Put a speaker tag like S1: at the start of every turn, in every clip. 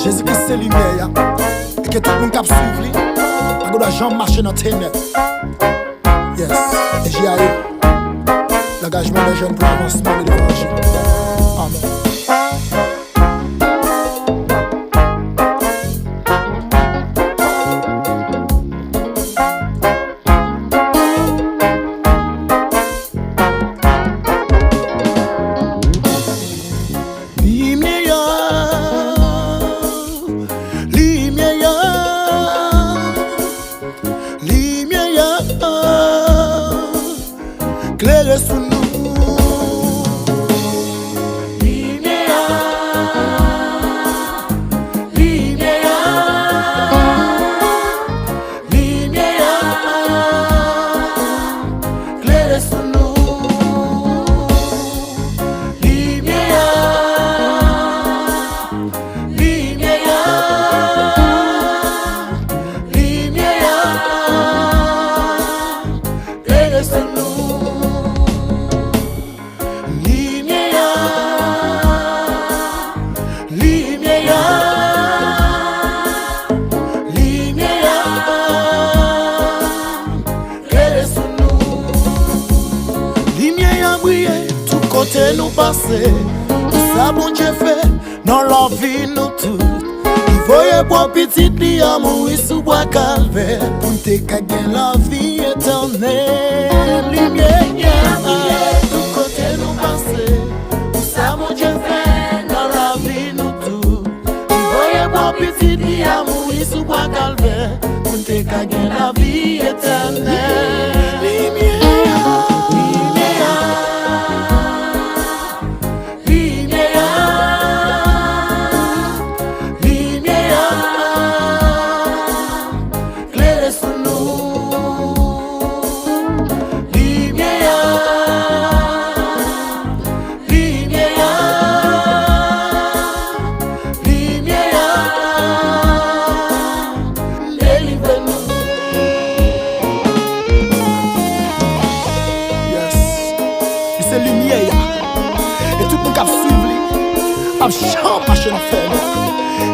S1: Jésus-Christ c'est lumière et que tout le monde cap suivre lui. Pas doit jamais marcher dans ténèbres. Yes, et j'y arrive. L'engagement des jeunes pour l'avancement de l'évangile. Amen. Claire sous nous. Côté nous passer, ça bon Dieu fait dans la vie nous tout. Il voyait pour petit li à mourir sous bois calvaire pour te gagner la vie éternelle. Lumière, tout côté nous passer, ça bon Dieu fait dans la vie nous tout. Il voyait pour petit li à mourir sous bois calvaire pour te gagner la vie éternelle. C'est lumière et tout le monde qui suit lui a champ marcher dans fer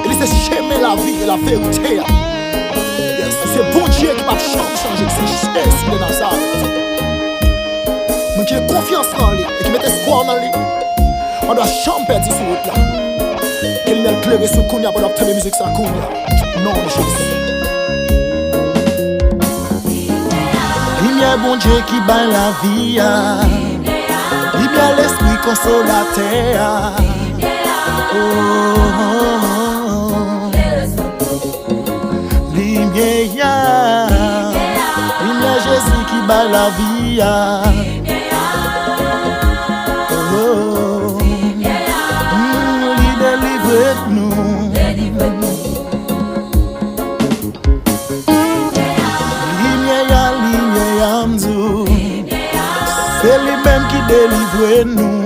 S1: et c'est chemin la vie et la vérité. Yes, c'est bon Dieu qui va changer c'est Jésus de Nazareth. Mais qui a confiance en lui et qui met espoir en lui, on doit champ perdre sur route là. Qu'il n'y a clair sur Kounia pour obtenir musique sans Kounia. Non de Jésus. Lumière bon Dieu qui bat la vie. Lumière l'esprit consolateur. Oh, oh, oh. Lumière, lumière Jésus qui bat la vie. Oh, oh. Il délivre nous. Lumière, lumière, c'est lui-même qui délivre nous.